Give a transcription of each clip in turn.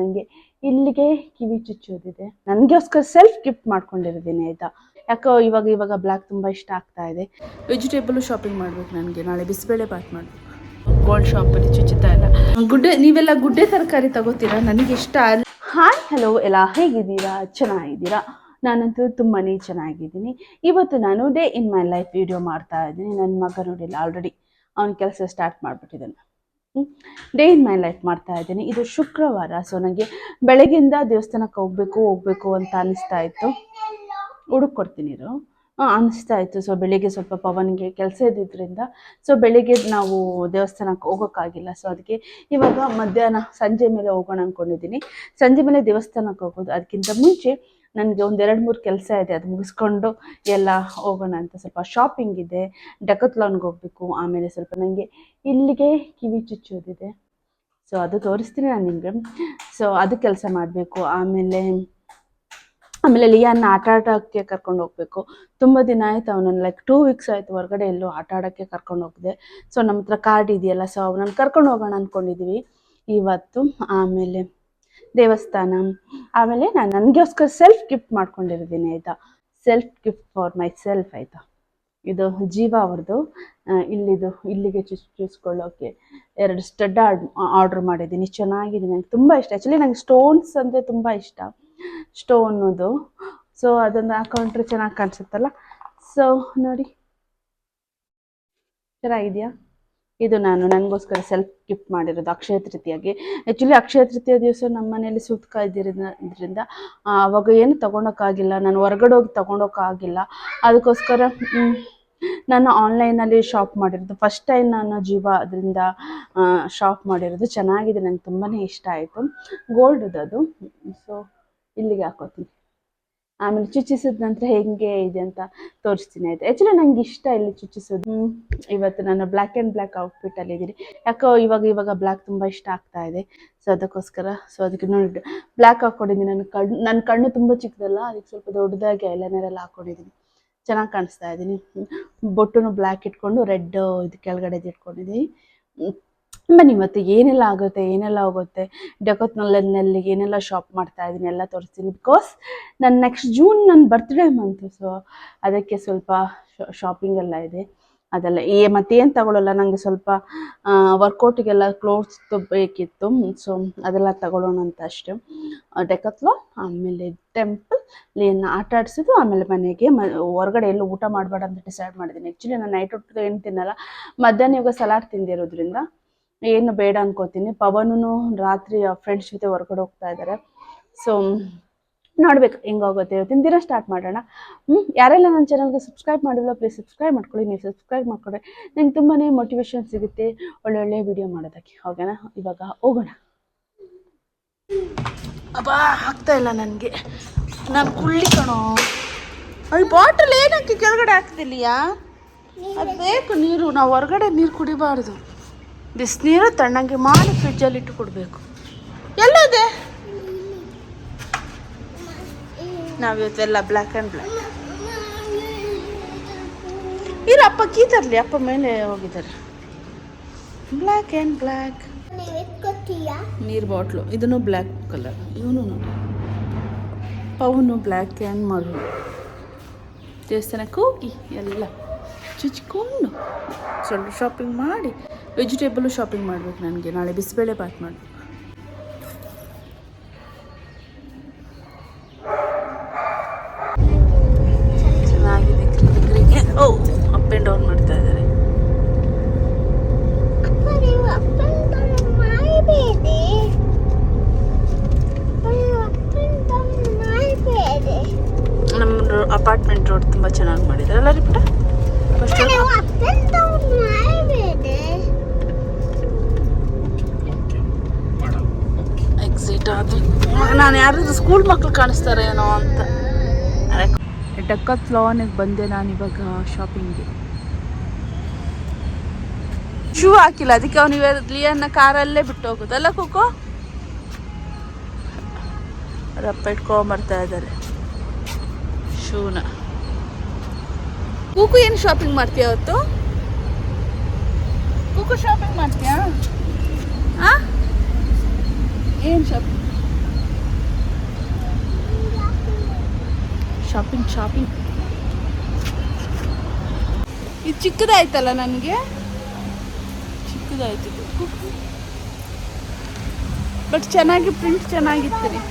ನನಗೆ ಇಲ್ಲಿಗೆ ಕಿವಿ ಚುಚ್ಚೋದಿದೆ. ನನಗೋಸ್ಕರ ಸೆಲ್ಫ್ ಗಿಫ್ಟ್ ಮಾಡ್ಕೊಂಡಿದ್ದೀನಿ ಆಯ್ತಾ. ಯಾಕೋ ಇವಾಗ ಬ್ಲ್ಯಾಕ್ ತುಂಬ ಇಷ್ಟ ಆಗ್ತಾ ಇದೆ. ವೆಜಿಟೇಬಲ್ ಶಾಪಿಂಗ್ ಮಾಡ್ಬೇಕು ನನಗೆ. ನಾಳೆ ಬಿಸಿಬೇಳೆ ಬಾತ್ ಮಾಡಬೇಕು. ಗೋಲ್ಡ್ ಶಾಪಲ್ಲಿ ಚುಚ್ಚುತ್ತಾ ಇಲ್ಲ. ನೀವೆಲ್ಲ ಗುಡ್ಡೆ ತರಕಾರಿ ತಗೋತೀರಾ? ನನಗೆ ಇಷ್ಟ. ಹಾಯ್ ಹಲೋ ಎಲ್ಲ ಹೇಗಿದ್ದೀರಾ? ಚೆನ್ನಾಗಿದ್ದೀರಾ? ನಾನಂತೂ ತುಂಬಾ ಚೆನ್ನಾಗಿದ್ದೀನಿ. ಇವತ್ತು ನಾನು day in my life video ಮಾಡ್ತಾ ಇದ್ದೀನಿ. ನನ್ನ ಮಗ ನೋಡಿಲ್ಲ, ಆಲ್ರೆಡಿ ಅವನ ಕೆಲಸ ಸ್ಟಾರ್ಟ್ ಮಾಡಿಬಿಟ್ಟಿದ್ದಾನೆ. ಡೇ ಇನ್ ಮೈ ಲೈಫ್ ಮಾಡ್ತಾ ಇದ್ದೀನಿ. ಇದು ಶುಕ್ರವಾರ. ಸೊ ನನಗೆ ಬೆಳಗ್ಗಿಂದ ದೇವಸ್ಥಾನಕ್ಕೆ ಹೋಗ್ಬೇಕು ಅಂತ ಅನಿಸ್ತಾ ಇತ್ತು. ಹುಡುಕೊಡ್ತೀನಿ ಅನಿಸ್ತಾ ಇತ್ತು. ಸೊ ಬೆಳಿಗ್ಗೆ ಸ್ವಲ್ಪ ಪವನ್ಗೆ ಕೆಲಸ ಇದ್ದಿದ್ದರಿಂದ ಸೊ ಬೆಳಿಗ್ಗೆ ನಾವು ದೇವಸ್ಥಾನಕ್ಕೆ ಹೋಗೋಕ್ಕಾಗಿಲ್ಲ. ಸೊ ಅದಕ್ಕೆ ಇವಾಗ ಮಧ್ಯಾಹ್ನ ಸಂಜೆ ಮೇಲೆ ಹೋಗೋಣ ಅಂದ್ಕೊಂಡಿದ್ದೀನಿ. ಸಂಜೆ ಮೇಲೆ ದೇವಸ್ಥಾನಕ್ಕೆ ಹೋಗೋದು. ಅದಕ್ಕಿಂತ ಮುಂಚೆ ನನಗೆ ಒಂದು 2-3 ಕೆಲಸ ಇದೆ, ಅದು ಮುಗಿಸ್ಕೊಂಡು ಎಲ್ಲ ಹೋಗೋಣ ಅಂತ. ಸ್ವಲ್ಪ ಶಾಪಿಂಗ್ ಇದೆ, ಡೆಕತ್ಲಾನ್ಗೆ ಹೋಗಬೇಕು. ಆಮೇಲೆ ಸ್ವಲ್ಪ ನನಗೆ ಇಲ್ಲಿಗೆ ಕಿವಿ ಚುಚ್ಚೋದಿದೆ. ಸೊ ಅದು ತೋರಿಸ್ತೀನಿ ನಾನು ನಿಮಗೆ. ಸೊ ಅದು ಕೆಲಸ ಮಾಡಬೇಕು. ಆಮೇಲೆ ಲಿಯಾನ್ನ ಆಟ ಆಡೋಕ್ಕೆ ಕರ್ಕೊಂಡು ಹೋಗಬೇಕು. ತುಂಬ ದಿನ ಆಯಿತು ಅವನನ್ನು, ಲೈಕ್ 2 ವೀಕ್ಸ್ ಆಯಿತು ಹೊರಗಡೆ ಎಲ್ಲೋ ಆಟ ಆಡೋಕ್ಕೆ ಕರ್ಕೊಂಡು ಹೋಗಿದೆ. ಸೊ ನಮ್ಮ ಹತ್ರ ಕಾರ್ಡ್ ಇದೆಯಲ್ಲ, ಸೊ ಅವನನ್ನು ಕರ್ಕೊಂಡು ಹೋಗೋಣ ಅಂದ್ಕೊಂಡಿದ್ದೀವಿ ಇವತ್ತು. ಆಮೇಲೆ ದೇವಸ್ಥಾನ, ಆಮೇಲೆ ನಾನು ನನಗೋಸ್ಕರ ಸೆಲ್ಫ್ ಗಿಫ್ಟ್ ಮಾಡ್ಕೊಂಡಿದ್ದೀನಿ ಆಯಿತಾ. Self gift for my self ಆಯಿತಾ. ಇದು ಜೀವ ಅವ್ರದ್ದು. ಇಲ್ಲಿಗೆ ಚುಚ್ಚಿಸ್ಕೊಳ್ಳೋಕ್ಕೆ 2 ಸ್ಟಡ್ ಆರ್ಡ್ರ್ ಮಾಡಿದ್ದೀನಿ. ಚೆನ್ನಾಗಿದೆ, ನನಗೆ ತುಂಬ ಇಷ್ಟ. ಆ್ಯಕ್ಚುಲಿ ನನಗೆ ಸ್ಟೋನ್ಸ್ ಅಂದರೆ ತುಂಬ ಇಷ್ಟ, ಸ್ಟೋನದು. ಸೊ ಅದನ್ನು ಹಾಕೊಂಡ್ರೆ ಚೆನ್ನಾಗಿ ಕಾಣಿಸುತ್ತಲ್ಲ. ಸೊ ನೋಡಿ, ಚೆನ್ನಾಗಿದೆಯಾ? ಇದು ನಾನು ನನಗೋಸ್ಕರ ಸೆಲ್ಫ್ ಗಿಫ್ಟ್ ಮಾಡಿರೋದು ಅಕ್ಷಯ ತೃತೀಯಾಗೆ. ಆ್ಯಕ್ಚುಲಿ ಅಕ್ಷಯ ತೃತೀಯ ದಿವಸ ನಮ್ಮ ಮನೇಲಿ ಸೂತಕ ಇದ್ದಿರೋದ್ರಿಂದ ಅವಾಗ ಏನು ತೊಗೊಳಕ್ಕಾಗಿಲ್ಲ, ನಾನು ಹೊರಗಡೆ ಹೋಗಿ ತೊಗೊಂಡೋಕ್ಕಾಗಿಲ್ಲ. ಅದಕ್ಕೋಸ್ಕರ ನಾನು ಆನ್ಲೈನಲ್ಲಿ ಶಾಪ್ ಮಾಡಿರೋದು. ಫಸ್ಟ್ ಟೈಮ್ ನಾನು ಜೀವ ಅದರಿಂದ ಶಾಪ್ ಮಾಡಿರೋದು. ಚೆನ್ನಾಗಿದೆ, ನನಗೆ ತುಂಬಾ ಇಷ್ಟ ಆಯಿತು. ಗೋಲ್ಡ್ದು ಅದು. ಸೊ ಇಲ್ಲಿಗೆ ಹಾಕೋತೀನಿ. ಆಮೇಲೆ ಚುಚ್ಚಿಸಿದ ನಂತರ ಹೇಗೆ ಇದೆ ಅಂತ ತೋರಿಸ್ತೀನಿ ಆಯಿತು. ಆ್ಯಕ್ಚುಲಿ ನನಗೆ ಇಷ್ಟ ಇಲ್ಲಿ ಚುಚ್ಚಿಸೋದು. ಇವತ್ತು ನಾನು ಬ್ಲ್ಯಾಕ್ ಆ್ಯಂಡ್ ಬ್ಲ್ಯಾಕ್ ಔಟ್ಫಿಟ್ಟಲ್ಲಿದ್ದೀನಿ. ಯಾಕೋ ಇವಾಗ ಬ್ಲ್ಯಾಕ್ ತುಂಬ ಇಷ್ಟ ಆಗ್ತಾ ಇದೆ. ಸೊ ಅದಕ್ಕೋಸ್ಕರ ಅದಕ್ಕೆ ನೋಡಿ ಬ್ಲ್ಯಾಕ್ ಹಾಕ್ಕೊಂಡಿದ್ದೀನಿ. ನನ್ನ ಕಣ್ಣು ತುಂಬ ಚಿಕ್ಕದಲ್ಲ, ಅದಕ್ಕೆ ಸ್ವಲ್ಪ ದೊಡ್ಡದಾಗಿ ಐಲೈನರ್ ಎಲ್ಲ ಹಾಕ್ಕೊಂಡಿದ್ದೀನಿ. ಚೆನ್ನಾಗಿ ಕಾಣಿಸ್ತಾ ಇದ್ದೀನಿ. ಬೊಟ್ಟುನು ಬ್ಲ್ಯಾಕ್ ಇಟ್ಕೊಂಡು ರೆಡ್ ಇದು ಕೆಳಗಡೆದು ಇಟ್ಕೊಂಡಿದ್ದೀನಿ. ಬನ್ನಿ ಇವತ್ತು ಏನೆಲ್ಲ ಹೋಗುತ್ತೆ ಡೆಕೋತ್ನಲ್ಲಿ ಏನೆಲ್ಲ ಶಾಪ್ ಮಾಡ್ತಾ ಇದ್ದೀನಿ ಎಲ್ಲ ತೋರಿಸ್ತೀನಿ. ಬಿಕಾಸ್ ನನ್ನ ನೆಕ್ಸ್ಟ್ ಜೂನ್ ನನ್ನ ಬರ್ತ್ಡೇ ಮಂತು. ಸೊ ಅದಕ್ಕೆ ಸ್ವಲ್ಪ ಶಾಪಿಂಗ್ ಎಲ್ಲ ಇದೆ. ಅದೆಲ್ಲ ಮತ್ತೇನು ತಗೊಳ್ಳಲ್ಲ, ನನಗೆ ಸ್ವಲ್ಪ ವರ್ಕೌಟಿಗೆಲ್ಲ ಕ್ಲೋತ್ಸ್ ಬೇಕಿತ್ತು. ಸೊ ಅದೆಲ್ಲ ತಗೊಳ್ಳೋಣ ಅಂತ ಅಷ್ಟೇ. ಡೆಕತ್ಲಾನ್, ಆಮೇಲೆ ಟೆಂಪಲ್, ಏನು ಆಟ ಆಡಿಸೋದು, ಆಮೇಲೆ ಮನೆಗೆ ಹೊರಗಡೆ ಎಲ್ಲೂ ಊಟ ಮಾಡಬೇಡ ಅಂತ ಡಿಸೈಡ್ ಮಾಡಿದ್ದೀನಿ. ಆ್ಯಕ್ಚುಲಿ ನಾನು ನೈಟ್ ಹೊತ್ತು ಏನು ತಿನ್ನಲ್ಲ, ಮಧ್ಯಾಹ್ನ ಇವಾಗ ಸಲಾಡ್ ತಿಂದಿರೋದ್ರಿಂದ ಏನು ಬೇಡ ಅನ್ಕೋತೀನಿ. ಪವನೂ ರಾತ್ರಿ ಫ್ರೆಂಡ್ಸ್ ಜೊತೆ ಹೊರಗಡೆ ಹೋಗ್ತಾ ಇದ್ದಾರೆ. ಸೊ ನೋಡ್ಬೇಕು ಹೆಂಗೋಗುತ್ತೆ. ಇವತ್ತಿನ ದಿನ ಸ್ಟಾರ್ಟ್ ಮಾಡೋಣ. ಯಾರೆಲ್ಲ ನನ್ನ ಚಾನಲ್ಗೆ ಸಬ್ಸ್ಕ್ರೈಬ್ ಮಾಡಿಲ್ಲ ಪ್ಲೀಸ್ ಸಬ್ಸ್ಕ್ರೈಬ್ ಮಾಡ್ಕೊಳ್ಳಿ. ನೀವು ಸಬ್ಸ್ಕ್ರೈಬ್ ಮಾಡ್ಕೊಂಡ್ರೆ ನಂಗೆ ತುಂಬಾ ಮೋಟಿವೇಶನ್ ಸಿಗುತ್ತೆ ಒಳ್ಳೊಳ್ಳೆ ವಿಡಿಯೋ ಮಾಡೋದಕ್ಕೆ. ಓಕೆನಾ, ಇವಾಗ ಹೋಗೋಣ. ಅಬ್ಬಾ ಆಗ್ತಾ ಇಲ್ಲ ನನಗೆ, ನಾನು ಕುಳ್ಳಿ ಕಣೋ. ಈ ಬಾಟಲ್ ಏನಕ್ಕೆ ಕೆಳಗಡೆ ಹಾಕ್ತಿಲ್ಲೀಯಾ? ಅದು ಬೇಕು ನೀರು, ನಾವು ಹೊರಗಡೆ ನೀರು ಕುಡಿಬಾರ್ದು. ಬಿಸಿನೀರು ತಣ್ಣಗೆ ಮಾಡಿ ಫ್ರಿಜ್ಜಲ್ಲಿ ಇಟ್ಟು ಕೊಡಬೇಕು. ಎಲ್ಲದೆ ನಾವಿವತ್ತೆಲ್ಲ ಬ್ಲ್ಯಾಕ್ ಆ್ಯಂಡ್ ಬ್ಲ್ಯಾಕ್. ಅಪ್ಪ ಕೀ ತರಲಿ, ಅಪ್ಪ ಮೇಲೆ ಹೋಗಿದ್ದಾರೆ. ಬ್ಲ್ಯಾಕ್ ಆ್ಯಂಡ್ ಬ್ಲ್ಯಾಕ್ ನೀರು ಬಾಟ್ಲು, ಇದನ್ನು ಬ್ಲ್ಯಾಕ್ ಕಲರ್. ಇವನು ನೋಡಿ, ಪವನು ಬ್ಲ್ಯಾಕ್ ಆ್ಯಂಡ್ ಮರು. ದೇವಸ್ಥಾನಕ್ಕೆ ಹೋಗಿ ಎಲ್ಲ ಚುಚ್ಕೊಂಡು ಸ್ವಲ್ಪ ಶಾಪಿಂಗ್ ಮಾಡಿ, ವೆಜಿಟೇಬಲು ಶಾಪಿಂಗ್ ಮಾಡಬೇಕು ನನಗೆ. ನಾಳೆ ಬಿಸಿಬೇಳೆ ಬಾತ್ ಮಾಡಬೇಕು. ಚೆನ್ನಾಗಿದೆ ಗ್ರೀನ್ಗೆ. ಅಪ್ ಆ್ಯಂಡ್ ಡೌನ್ ಮಾಡ್ತಾ ಇದ್ದಾರೆ. ನಮ್ಮ ಅಪಾರ್ಟ್ಮೆಂಟ್ ರೋಡ್ ತುಂಬ ಚೆನ್ನಾಗಿ ಮಾಡಿದ್ದಾರೆ ಅಲ್ಲ ರೀ ಪುಟ್ಟ? ಎಕ್ಸಿಟ್ ಆದ್ರೆ ನಾನು ಯಾರಾದ್ರೂ ಸ್ಕೂಲ್ ಮಕ್ಕಳು ಕಾಣಿಸ್ತಾರೆ ಏನೋ ಅಂತ. ಡೆಕತ್ಲಾನಿಗೆ ಬಂದೆ ನಾನು ಇವಾಗ ಶಾಪಿಂಗ್ಗೆ. ಶೂ ಹಾಕಿಲ್ಲ, ಅದಕ್ಕೆ ಅವನಿಗೆ ಲಿಯನ್ನ ಕಾರಲ್ಲೇ ಬಿಟ್ಟು ಹೋಗೋದಲ್ಲ. ಕೋಕೋ ರಪ್ಪ ಇಟ್ಕೊಂಬರ್ತಾ ಇದ್ದಾರೆ ಶೂನ. ಕೂಕು ಏನು ಶಾಪಿಂಗ್ ಮಾಡ್ತೀಯ ಅವತ್ತು? ಕೂಕು ಶಾಪಿಂಗ್ ಮಾಡ್ತೀಯಾ? ಏನು ಶಾಪಿಂಗ್? Shopping shopping. ಇದು ಚಿಕ್ಕದಾಯ್ತಲ್ಲ ನನಗೆ, ಚಿಕ್ಕದಾಯ್ತು ಇದು. ಬಟ್ ಚೆನ್ನಾಗಿ ಪ್ರಿಂಟ್ ಚೆನ್ನಾಗಿತ್ತು ರೀ.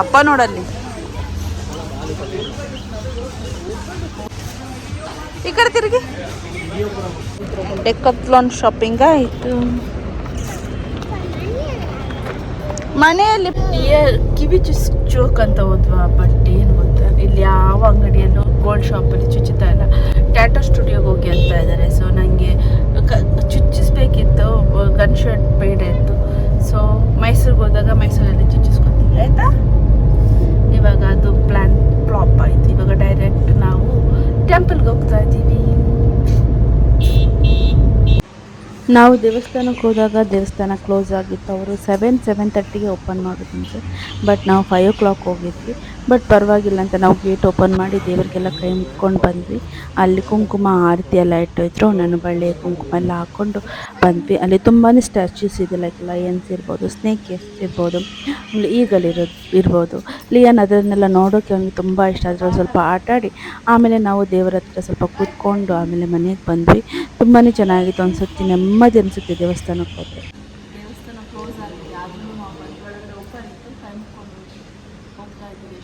ಅಪ್ಪ ನೋಡಲ್ಲಿ, ಈ ಕಡೆ ತಿರುಗಿ. ಡೆಕತ್ಲಾನ್ ಶಾಪಿಂಗ್ ಆಯಿತು. ಮನೆಯಲ್ಲಿ ಕಿವಿ ಚುಚ್ಚೋಕ್ ಅಂತ ಹೋದ್ವಾ, ಬಟ್ ಏನು ಗೊತ್ತಾ, ಇಲ್ಲಿ ಯಾವ ಅಂಗಡಿಯಲ್ಲೂ ಗೋಲ್ಡ್ ಶಾಪಲ್ಲಿ ಚುಚ್ಚುತ್ತಾ ಇಲ್ಲ. ಟ್ಯಾಟೋ ಸ್ಟುಡಿಯೋಗೆ ಹೋಗಿ ಅಂತ ಇದ್ದಾರೆ. ಸೊ ನನಗೆ ಚುಚ್ಚಿಸ್ಬೇಕಿತ್ತು, ಗನ್ ಶರ್ಟ್ ಬೇಡ ಇತ್ತು. ಸೊ ಮೈಸೂರಿಗೆ ಹೋದಾಗ ಮೈಸೂರಲ್ಲಿ ಚುಚ್ಚಿಸ್ಕೊತೀವಿ ಆಯಿತಾ. ಇವಾಗ ಅದು ಪ್ಲ್ಯಾನ್ ಫ್ಲಾಪ್ ಆಯಿತು. ಇವಾಗ ಡೈರೆಕ್ಟ್ ನಾವು ಟೆಂಪಲ್ಗೆ ಹೋಗ್ತಾ ಇದ್ದೀವಿ. ನಾವು ದೇವಸ್ಥಾನಕ್ಕೆ ಹೋದಾಗ ದೇವಸ್ಥಾನ ಕ್ಲೋಸ್ ಆಗಿತ್ತು. ಅವರು 7:30ಗೆ ಓಪನ್ ಮಾಡೋದಂತೆ. ಬಟ್ ನಾವು 5 o'clock ಹೋಗಿದ್ವಿ. ಬಟ್ ಪರವಾಗಿಲ್ಲ ಅಂತ ನಾವು ಗೇಟ್ ಓಪನ್ ಮಾಡಿ ದೇವರಿಗೆಲ್ಲ ಕೈ ಮುಟ್ಕೊಂಡು ಬಂದ್ವಿ. ಅಲ್ಲಿ ಕುಂಕುಮ ಆರತಿ ಎಲ್ಲ ಇಟ್ಟಿದ್ರು. ನಾನು ಬಳ್ಳಿ ಕುಂಕುಮ ಎಲ್ಲ ಹಾಕ್ಕೊಂಡು ಬಂದ್ವಿ. ಅಲ್ಲಿ ತುಂಬಾ ಸ್ಟ್ಯಾಚ್ಯೂಸ್ ಇದೆ, ಲೈಕ್ ಲಯನ್ಸ್ ಇರ್ಬೋದು, ಸ್ನೇಕ್ ಇರ್ಬೋದು, ಈಗಲ್ ಇರ್ಬೋದು. ಲಿಯನ್ ಅದನ್ನೆಲ್ಲ ನೋಡೋಕ್ಕೆ ಅವ್ನಿಗೆ ತುಂಬ ಇಷ್ಟ. ಅದರಲ್ಲಿ ಸ್ವಲ್ಪ ಆಟಾಡಿ ಆಮೇಲೆ ನಾವು ದೇವರ ಹತ್ರ ಸ್ವಲ್ಪ ಕೂತ್ಕೊಂಡು ಆಮೇಲೆ ಮನೆಗೆ ಬಂದ್ವಿ. ತುಂಬಾ ಚೆನ್ನಾಗಿತ್ತು. ಅನಿಸುತ್ತೆ ನೆಮ್ಮದಿ ಅನಿಸುತ್ತೆ ದೇವಸ್ಥಾನಕ್ಕೆ ಹೋದರೆ. ದೇವಸ್ಥಾನ ಕ್ಲೋಸ್ ಆಗಿದೆ, ಆದರೂ ನಾವು ಒಳಗಡೆ ಓಪನ್ ಇತ್ತು, ಕೈ ಮುಟ್ಕೊಂಡು ಹೋಗ್ತಾ ಇದ್ದೀವಿ.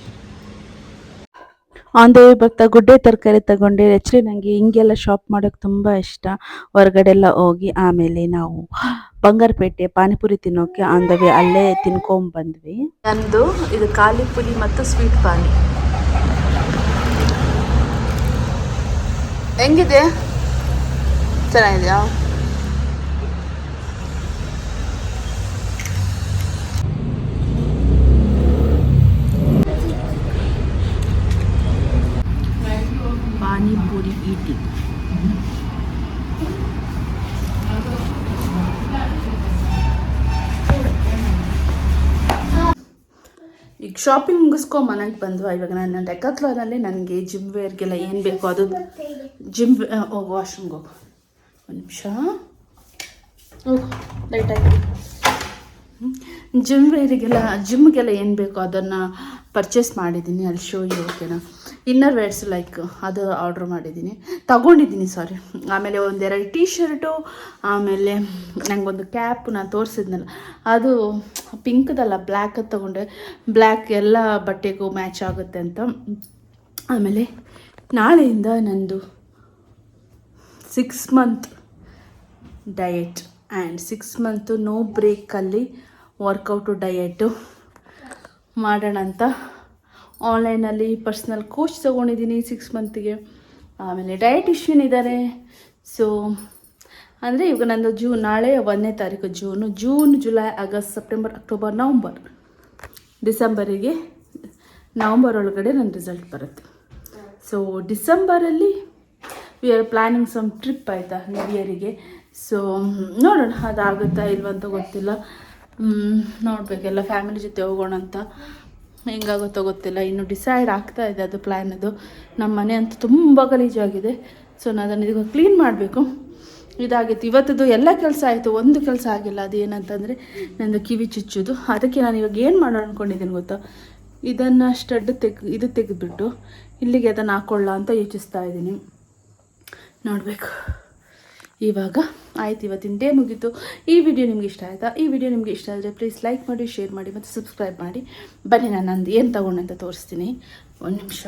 ಆನ್ ದ ವೇ ಬರ್ತಾ ಗುಡ್ಡೆ ತರಕಾರಿ ತಗೊಂಡೆ. ಆ್ಯಕ್ಚುಲಿ ನನಗೆ ಹಿಂಗೆಲ್ಲ ಶಾಪ್ ಮಾಡೋಕ್ಕೆ ತುಂಬ ಇಷ್ಟ. ಹೊರಗಡೆ ಎಲ್ಲ ಹೋಗಿ ಆಮೇಲೆ ನಾವು ಬಂಗಾರಪೇಟೆ ಪಾನಿಪುರಿ ತಿನ್ನೋಕ್ಕೆ ಆನ್ ದ ವೇ ಅಲ್ಲೇ ತಿನ್ಕೊಂಬಂದ್ವಿ. ನಂದು ಇದು ಖಾಲಿ ಪುರಿ ಮತ್ತು ಸ್ವೀಟ್ ಪಾನಿ. ಹೆಂಗಿದೆ? ಚೆನ್ನಾಗಿದೆಯಾ? ಪಾನಿಪುರಿ ಈಟಿಂಗ್. ಈಗ ಶಾಪಿಂಗ್ ಮುಗಿಸ್ಕೊ ಮನೆಗೆ ಬಂದ್ವಾ. ಇವಾಗ ನಾನು ಡೆಕಾಥ್ಲಾನಲ್ಲಿ ನನಗೆ ಜಿಮ್ ವೇರ್ಗೆಲ್ಲ ಏನು ಬೇಕೋ ಅದು ಜಿಮ್ ಹೋಗು, ವಾಶ್ರೂಮ್ಗೆ ಹೋಗು, ಒಂದು ನಿಮಿಷ ಹೋಗು ಲೈಟಾಗಿ. ಜಿಮ್ಗೆಲ್ಲ ಏನು ಬೇಕೋ ಅದನ್ನು ಪರ್ಚೇಸ್ ಮಾಡಿದ್ದೀನಿ. ಅಲ್ಲಿ ಶೋ ಯು ಓಕೆನಾ. ಇನ್ನರ್ ವೇರ್ಸ್ ಲೈಕ್ ಅದು ಆರ್ಡ್ರ್ ಮಾಡಿದ್ದೀನಿ, ತಗೊಂಡಿದ್ದೀನಿ ಸಾರಿ. ಆಮೇಲೆ ಒಂದೆರಡು ಟೀ ಶರ್ಟು, ಆಮೇಲೆ ನನಗೊಂದು ಕ್ಯಾಪ್ ನಾನು ತೋರಿಸಿದ್ನಲ್ಲ ಅದು ಪಿಂಕ್ದಲ್ಲ ಬ್ಲ್ಯಾಕದು ತೊಗೊಂಡೆ. ಬ್ಲ್ಯಾಕ್ ಎಲ್ಲ ಬಟ್ಟೆಗೂ ಮ್ಯಾಚ್ ಆಗುತ್ತೆ ಅಂತ. ಆಮೇಲೆ ನಾಳೆಯಿಂದ ನಂದು 6 month diet and 6 month no ಬ್ರೇಕಲ್ಲಿ ವರ್ಕೌಟು ಡಯಟು ಮಾಡೋಣ ಅಂತ ಆನ್ಲೈನಲ್ಲಿ ಪರ್ಸ್ನಲ್ ಕೋಚ್ ತೊಗೊಂಡಿದ್ದೀನಿ 6 monthಗೆ. ಆಮೇಲೆ ಡಯಟಿಷಿಯನ್ ಇದ್ದಾರೆ. ಸೊ ಅಂದರೆ ಇವಾಗ ನಂದು ನಾಳೆ 1ನೇ ತಾರೀಕು June, July, August, September, October, November, ಡಿಸೆಂಬರಿಗೆ ನವಂಬರ್ ಒಳಗಡೆ ನನ್ನ ರಿಸಲ್ಟ್ ಬರುತ್ತೆ. ಸೊ ಡಿಸೆಂಬರಲ್ಲಿ we are planning some trip ಆಯಿತಾ ನ್ಯೂ ಇಯರಿಗೆ. ಸೊ ನೋಡೋಣ ಅದಾಗುತ್ತಾ ಇಲ್ವಂತ ಗೊತ್ತಿಲ್ಲ. ನೋಡಬೇಕೆಲ್ಲ ಫ್ಯಾಮಿಲಿ ಜೊತೆ ಹೋಗೋಣ ಅಂತ. ಹೆಂಗಾಗುತ್ತೋ ಗೊತ್ತಿಲ್ಲ, ಇನ್ನು ಡಿಸೈಡ್ ಆಗ್ತಾ ಇದೆ ಅದು ಪ್ಲ್ಯಾನ್. ಅದು ನಮ್ಮ ಮನೆ ಅಂತೂ ತುಂಬ ಗಲೀಜಾಗಿದೆ. ಸೊ ನಾನು ಅದನ್ನು ಈಗ ಕ್ಲೀನ್ ಮಾಡಬೇಕು. ಇದಾಗಿತ್ತು ಇವತ್ತದು ಎಲ್ಲ ಕೆಲಸ ಆಯಿತು, ಒಂದು ಕೆಲಸ ಆಗಿಲ್ಲ. ಅದೇನಂತಂದರೆ ನಂದು ಕಿವಿ ಚುಚ್ಚೋದು. ಅದಕ್ಕೆ ನಾನು ಇವಾಗ ಏನು ಮಾಡೋಣ ಅಂದ್ಕೊಂಡಿದ್ದೀನಿ ಗೊತ್ತಾ, ಇದನ್ನು ಸ್ಟಡ್ ತೆಗೆದುಬಿಟ್ಟು ಇಲ್ಲಿಗೆ ಅದನ್ನು ಹಾಕೊಳ್ಳ ಅಂತ ಯೋಚಿಸ್ತಾ ಇದ್ದೀನಿ. ನೋಡಬೇಕು ಇವಾಗ. ಆಯ್ತು, ಇವತ್ತಿನ ಡೇ ಮುಗೀತು. ಈ ವಿಡಿಯೋ ನಿಮ್ಗೆ ಇಷ್ಟ ಆಯಿತಾ? ಈ ವಿಡಿಯೋ ನಿಮಗೆ ಇಷ್ಟ ಆದರೆ ಪ್ಲೀಸ್ ಲೈಕ್ ಮಾಡಿ, ಶೇರ್ ಮಾಡಿ ಮತ್ತು ಸಬ್ಸ್ಕ್ರೈಬ್ ಮಾಡಿ. ಬನ್ನಿ ನಾನು ನಂದು ಏನು ತೊಗೊಂಡೆ ಅಂತ ತೋರಿಸ್ತೀನಿ. ಒಂದು ನಿಮಿಷ.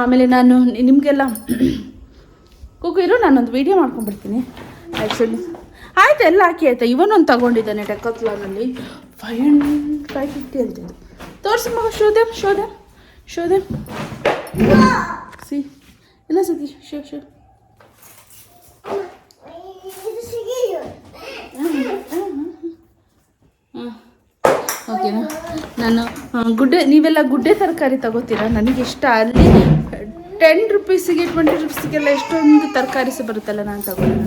ಆಮೇಲೆ ನಾನು ನಿಮಗೆಲ್ಲ ಕೂಗಿರು ನಾನೊಂದು ವೀಡಿಯೋ ಮಾಡ್ಕೊಂಡ್ಬಿಡ್ತೀನಿ ಆ್ಯಕ್ಚುಲಿ. ಆಯಿತು, ಎಲ್ಲ ಹಾಕಿ ಆಯಿತಾ. ಇವನೊಂದು ತೊಗೊಂಡಿದ್ದಾನೆ ಡೆಕಾಥ್ಲಾನಲ್ಲಿ 550 ಅಂತಿದ್ದು. ತೋರಿಸಿ ಮಗ, ಶೋದೆ ಸಿ ಎಲ್ಲ ಸತಿ ಶೋ ಓಕೆನಾ. ನಾನು ನೀವೆಲ್ಲ ಗುಡ್ಡೆ ತರಕಾರಿ ತಗೋತೀರಾ? ನನಗೆ ಇಷ್ಟ. ಅಲ್ಲಿ 10 ರೂಪೀಸಿಗೆ 20 ರೂಪೀಸಿಗೆಲ್ಲ ಎಷ್ಟೊಂದು ತರಕಾರಿ ಸಹ ಬರುತ್ತಲ್ಲ, ನಾನು ತಗೊಳ್ಳೋಣ.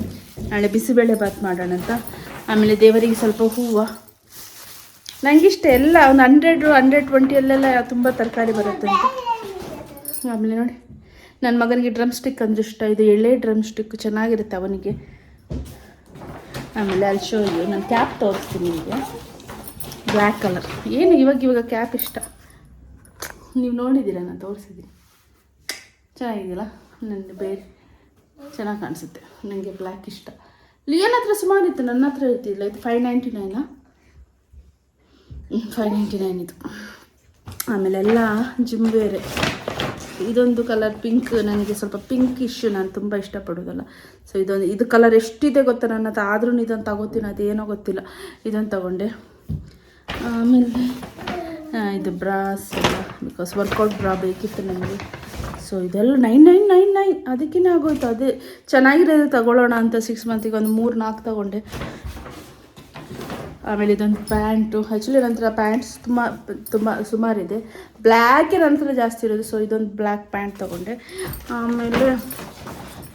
ನಾಳೆ ಬಿಸಿಬೇಳೆ ಬಾತ್ ಮಾಡೋಣ ಅಂತ. ಆಮೇಲೆ ದೇವರಿಗೆ ಸ್ವಲ್ಪ ಹೂವು ನನಗಿಷ್ಟ ಎಲ್ಲ ಒಂದು 100-120 ಅಲ್ಲೆಲ್ಲ ತುಂಬ ತರಕಾರಿ ಬರುತ್ತೆ ಅಂತ. ಆಮೇಲೆ ನೋಡಿ ನನ್ನ ಮಗನಿಗೆ ಡ್ರಮ್ ಸ್ಟಿಕ್ ಅಂದರೆ ಇಷ್ಟ. ಇದು ಎಳೆ ಡ್ರಮ್ ಸ್ಟಿಕ್ ಚೆನ್ನಾಗಿರುತ್ತೆ ಅವನಿಗೆ. ಆಮೇಲೆ ಅಲ್ಲಿ ಶೋ ಇದು ನಾನು ಕ್ಯಾಪ್ ತೋರಿಸ್ತೀನಿ ನಿಮಗೆ, ಬ್ಲ್ಯಾಕ್ ಕಲರ್. ಏನು ಇವಾಗ ಕ್ಯಾಪ್ ಇಷ್ಟ, ನೀವು ನೋಡಿದ್ದೀರ, ನಾನು ತೋರಿಸಿದ್ದೀನಿ. ಚೆನ್ನಾಗಿದೆಯಲ್ಲ, ನನಗೆ ಬೇರೆ ಚೆನ್ನಾಗಿ ಕಾಣಿಸುತ್ತೆ. ನನಗೆ ಬ್ಲ್ಯಾಕ್ ಇಷ್ಟ. ಲಿಯನ್ ಹತ್ರ ಸುಮಾರು ಇತ್ತು, ನನ್ನ ಹತ್ರ ಇರ್ತಿಲ್ಲ. ಇದು 599 599 ಇದು. ಆಮೇಲೆ ಎಲ್ಲ ಜಿಮ್ ಬೇರೆ. ಇದೊಂದು ಕಲರ್ ಪಿಂಕ್, ನನಗೆ ಸ್ವಲ್ಪ ಪಿಂಕ್ ಇಶ್ಯೂ ನಾನು ತುಂಬ ಇಷ್ಟಪಡೋದಲ್ಲ. ಸೊ ಇದು ಕಲರ್ ಎಷ್ಟಿದೆ ಗೊತ್ತಾ ನನ್ನ ಹತ್ರ, ಆದ್ರೂ ಇದೊಂದು ತಗೋತೀನಿ, ಅದೇನೋ ಗೊತ್ತಿಲ್ಲ, ಇದೊಂದು ತಗೊಂಡೆ. ಆಮೇಲೆ ಇದು ಬ್ರಾಸ್ ಎಲ್ಲ, ಬಿಕಾಸ್ ವರ್ಕೌಟ್ ಬ್ರಾ ಬೇಕಿತ್ತು ನನಗೆ. ಸೊ ಇದೆಲ್ಲ 9999, ಅದಕ್ಕೇ ಆಗೋಯ್ತು. ಅದೇ ಚೆನ್ನಾಗಿರೋದು ತಗೊಳ್ಳೋಣ ಅಂತ 6 ಮಂತಿಗೆ ಒಂದು 3-4 ತಗೊಂಡೆ. ಆಮೇಲೆ ಇದೊಂದು ಪ್ಯಾಂಟು. ಆ್ಯಕ್ಚುಲಿ ನಂತರ ಪ್ಯಾಂಟ್ಸ್ ತುಂಬ ಸುಮಾರಿದೆ, ಬ್ಲ್ಯಾಕೇ ನಂತರ ಜಾಸ್ತಿ ಇರೋದು. ಸೊ ಇದೊಂದು ಬ್ಲ್ಯಾಕ್ ಪ್ಯಾಂಟ್ ತೊಗೊಂಡೆ. ಆಮೇಲೆ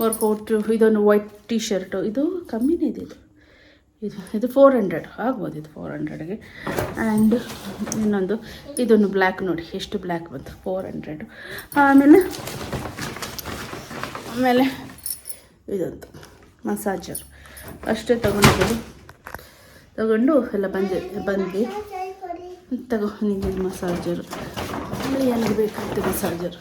ವರ್ಕೌಟು ಇದೊಂದು ವೈಟ್ ಟೀ ಶರ್ಟು. ಇದು ಕಮ್ಮಿನೇ ಇದೆ, ಇದು 400 ಆಗ್ಬೋದು, ಇದು 400ಗೆ. ಆ್ಯಂಡ್ ಇನ್ನೊಂದು ಇದೊಂದು ಬ್ಲ್ಯಾಕ್, ನೋಡಿ ಎಷ್ಟು ಬ್ಲ್ಯಾಕ್ ಬಂತು, 400. ಆಮೇಲೆ ಇದೊಂದು ಮಸಾಜರ್ ಅಷ್ಟೇ ತಗೊಂಡು ಎಲ್ಲ ಬಂದ್ವಿ. ನಿಮಗೆ ಮಸಾಜರು ಏನಿಗೆ ಬೇಕಾಗುತ್ತೆ ಮಸಾಜರ್.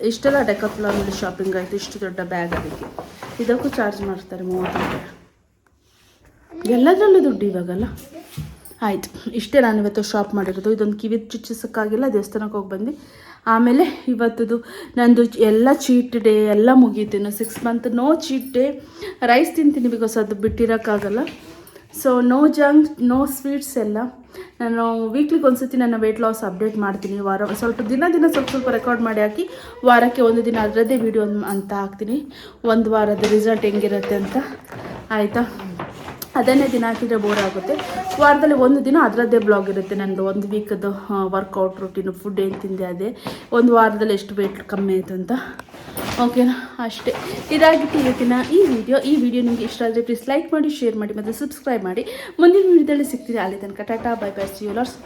ಇಷ್ಟೆಲ್ಲ ಡೆಕಾಥ್ಲಾನಲ್ಲಿ ಶಾಪಿಂಗ್ ಆಯಿತು. ಇಷ್ಟು ದೊಡ್ಡ ಬ್ಯಾಗ್, ಅದಕ್ಕೆ ಇದಕ್ಕೂ ಚಾರ್ಜ್ ಮಾಡ್ತಾರೆ 30 ರೂಪಾಯಿ. ಎಲ್ಲದರಲ್ಲೂ ದುಡ್ಡು ಇವಾಗಲ್ಲ. ಆಯಿತು, ಇಷ್ಟೇ ನಾನು ಇವತ್ತು ಶಾಪ್ ಮಾಡಿರೋದು. ಇದೊಂದು ಕಿವಿ ಚುಚ್ಚಿಸೋಕ್ಕಾಗಿಲ್ಲ, ದೇವಸ್ಥಾನಕ್ಕೆ ಹೋಗಿ ಬಂದು. ಆಮೇಲೆ ಇವತ್ತದು ನಂದು ಎಲ್ಲ ಚೀಟ್ ಡೇ ಎಲ್ಲ ಮುಗೀತು. ಇನ್ನು 6 month no cheat day. Rice ತಿಂತೀನಿ, ಬಿಕಾಸ್ ಅದು ಬಿಟ್ಟಿರೋಕ್ಕಾಗಲ್ಲ. So no junk, no sweets ಎಲ್ಲ. ನಾನು ವೀಕ್ಲಿಗೆ ಒಂದ್ಸತಿ ನನ್ನ ವೆಯ್ಟ್ ಲಾಸ್ ಅಪ್ಡೇಟ್ ಮಾಡ್ತೀನಿ. ಸ್ವಲ್ಪ ದಿನ ಸ್ವಲ್ಪ ರೆಕಾರ್ಡ್ ಮಾಡಿ ಹಾಕಿ, ವಾರಕ್ಕೆ ಒಂದು ದಿನ ಅದರದ್ದೇ ವೀಡಿಯೋ ಅಂತ ಹಾಕ್ತೀನಿ, ಒಂದು ವಾರದ ರಿಸಲ್ಟ್ ಹೆಂಗಿರುತ್ತೆ ಅಂತ. ಆಯಿತಾ? ಅದನ್ನೇ ದಿನ ಹಾಕಿದರೆ ಬೋರ್ ಆಗುತ್ತೆ. ವಾರದಲ್ಲಿ ಒಂದು ದಿನ ಅದರದ್ದೇ ಬ್ಲಾಗ್ ಇರುತ್ತೆ ನನ್ನದು. ಒಂದು ವೀಕದ್ದು ವರ್ಕೌಟ್ ರೂಟೀನು, ಫುಡ್ ಏನು ತಿಂದೆ, ಅದೇ ಒಂದು ವಾರದಲ್ಲಿ ಎಷ್ಟು ವೇಟ್ ಕಮ್ಮಿ ಆಯಿತು ಅಂತ. ಓಕೆನಾ? ಅಷ್ಟೇ. ಇದಾಗಿತ್ತು ಇವತ್ತಿನ ಈ ವಿಡಿಯೋ ನಿಮಗೆ ಇಷ್ಟ ಆದರೆ ಪ್ಲೀಸ್ ಲೈಕ್ ಮಾಡಿ, ಶೇರ್ ಮಾಡಿ ಮತ್ತು ಸಬ್ಸ್ಕ್ರೈಬ್ ಮಾಡಿ. ಮುಂದಿನ ವಿಡಿಯೋದಲ್ಲಿ ಸಿಗ್ತೀನಿ. ಅಲ್ಲಿ ತನಕ ಟಾಟಾ, bye bye, see you lots.